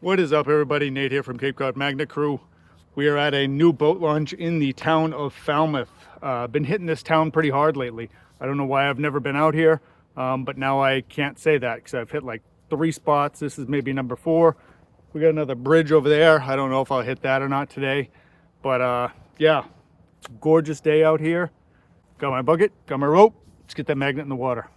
What is up, everybody? Nate here from Cape Cod Magnet Crew. We are at a new boat launch in the town of Falmouth. Been hitting this town pretty hard lately. I don't know why I've never been out here, but now I can't say that because I've hit like 3 spots. This is maybe number 4. We got another bridge over there. I don't know if I'll hit that or not today, but yeah, it's a gorgeous day out here. Got my bucket, got my rope. Let's get that magnet in the water.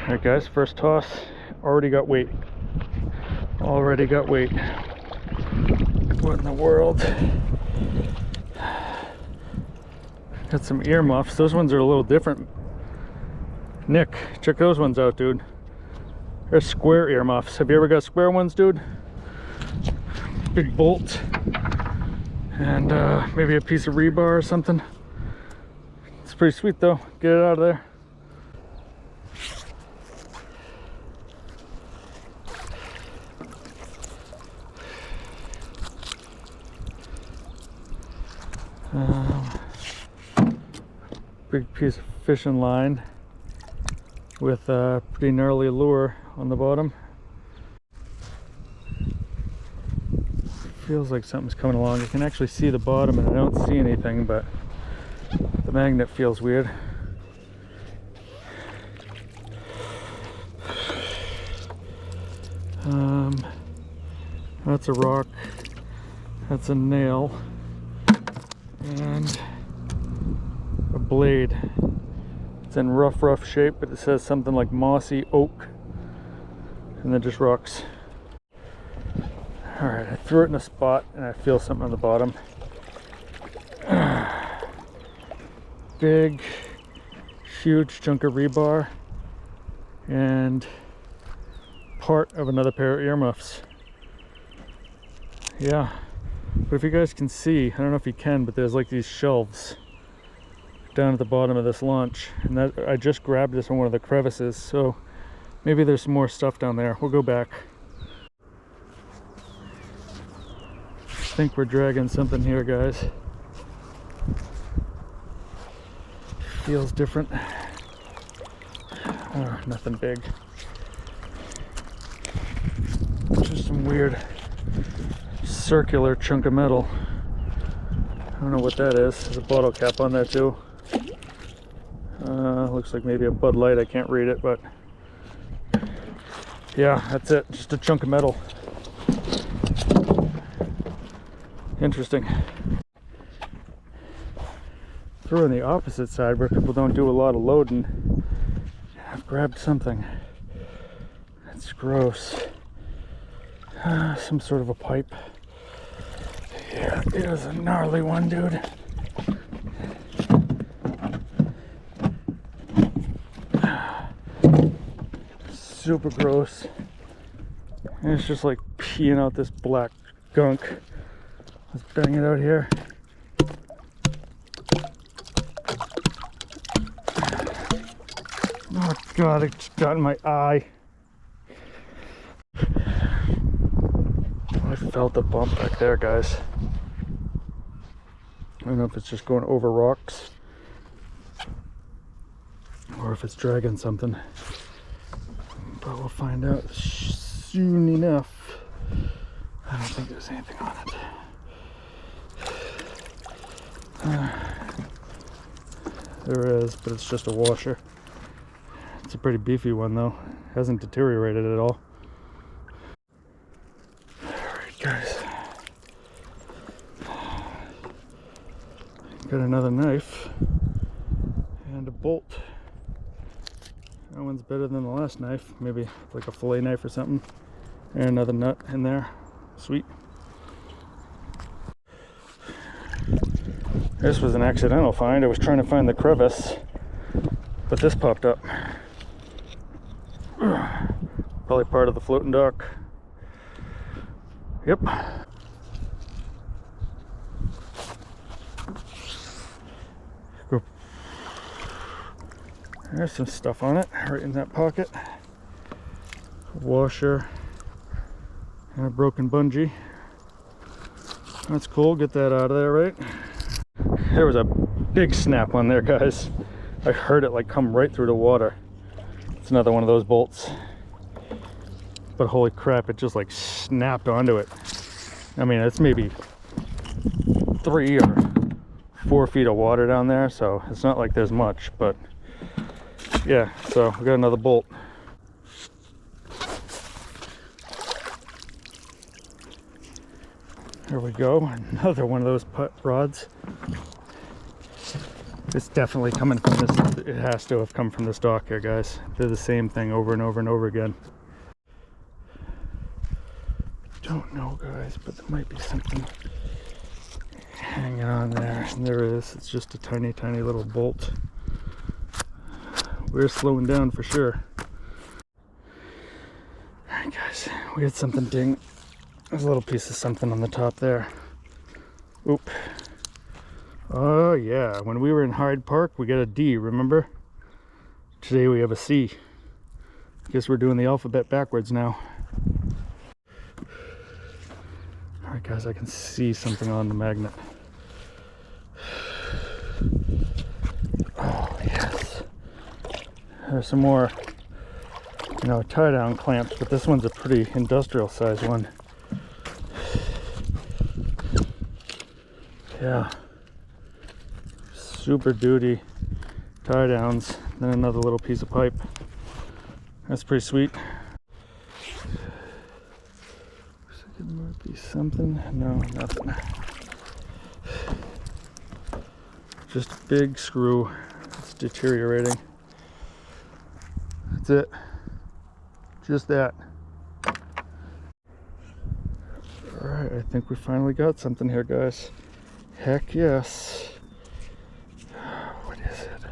All right, guys, first toss, already got weight. Already got weight. What in the world? Got some earmuffs. Those ones are a little different. Nick, check those ones out, dude. They're square earmuffs. Have you ever got square ones, dude? Big bolt. And maybe a piece of rebar or something. It's pretty sweet though. Get it out of there. Big piece of fishing line with a pretty gnarly lure on the bottom. Feels like something's coming along. You can actually see the bottom and I don't see anything, but the magnet feels weird. That's a rock, that's a nail, and a blade. It's in rough shape, but it says something like mossy oak, and then just rocks. All right, I threw it in a spot and I feel something on the bottom. Big, huge chunk of rebar and part of another pair of earmuffs. Yeah, but if you guys can see, I don't know if you can, but there's like these shelves down at the bottom of this launch, and that I just grabbed this in one of the crevices, so maybe there's some more stuff down there. We'll go back. I think we're dragging something here, guys. Feels different. Oh, nothing big. Just some weird circular chunk of metal. I don't know what that is. There's a bottle cap on there too. Looks like maybe a Bud Light. I can't read it, but yeah, that's it. Just a chunk of metal. Interesting. Through on the opposite side where people don't do a lot of loading, I've grabbed something. It's gross. Some sort of a pipe. Yeah, it is a gnarly one, dude. Super gross. And it's just like peeing out this black gunk. Let's bang it out here. Oh god, it just got in my eye. I felt a bump back there, guys. I don't know if it's just going over rocks or if it's dragging something, but we'll find out soon enough. I don't think there's anything on it. There is, but it's just a washer. It's a pretty beefy one though. Hasn't deteriorated at all. Alright, guys. Got another knife and a bolt. That one's better than the last knife. Maybe like a fillet knife or something. And another nut in there. Sweet. This was an accidental find. I was trying to find the crevice, but this popped up. Probably part of the floating dock. Yep. Go. There's some stuff on it, right in that pocket. A washer and a broken bungee. That's cool, get that out of there, right? There was a big snap on there, guys. I heard it like come right through the water. It's another one of those bolts. But holy crap, it just like snapped onto it. I mean, it's maybe 3 or 4 feet of water down there, so it's not like there's much, but yeah, so we got another bolt. There we go, another one of those putt rods. It's definitely coming from this, it has to have come from this dock here, guys. They're the same thing over and over and over again. Don't know, guys, but there might be something hanging on there. And there is. It's just a tiny, tiny little bolt. We're slowing down for sure. Alright, guys, we had something ding. There's a little piece of something on the top there. Oop. Oh yeah, when we were in Hyde Park we got a D, remember? Today we have a C. Guess we're doing the alphabet backwards now. Alright guys, I can see something on the magnet. Oh yes. There's some more, you know, tie down clamps, but this one's a pretty industrial size one. Yeah. Super duty tie downs, then another little piece of pipe. That's pretty sweet. There might be something. No, nothing. Just a big screw. It's deteriorating. That's it. Just that. Alright, I think we finally got something here, guys. Heck yes. What is it?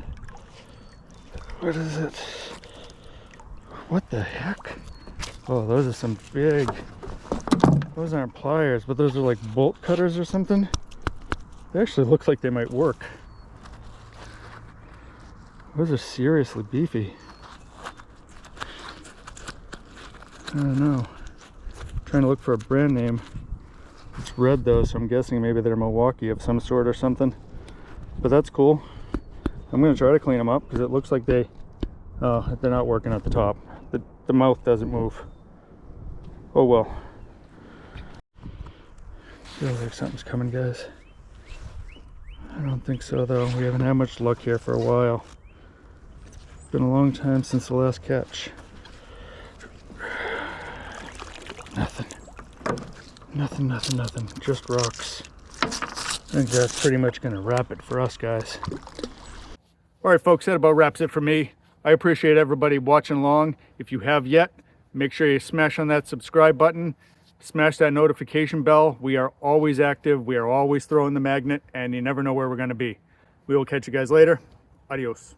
What is it? What the heck? Oh, those are some big... Those aren't pliers, but those are like bolt cutters or something. They actually look like they might work. Those are seriously beefy. I don't know. I'm trying to look for a brand name. It's red though, so I'm guessing maybe they're Milwaukee of some sort or something. But that's cool. I'm going to try to clean them up because it looks like they're not working at the top. The mouth doesn't move. Oh well. Feels like something's coming, guys. I don't think so though. We haven't had much luck here for a while. It's been a long time since the last catch. Nothing. Nothing, nothing, nothing. Just rocks. I think that's pretty much going to wrap it for us, guys. Alright folks, that about wraps it for me. I appreciate everybody watching along. If you have yet, make sure you smash on that subscribe button. Smash that notification bell. We are always active. We are always throwing the magnet, and you never know where we're going to be. We will catch you guys later. Adios.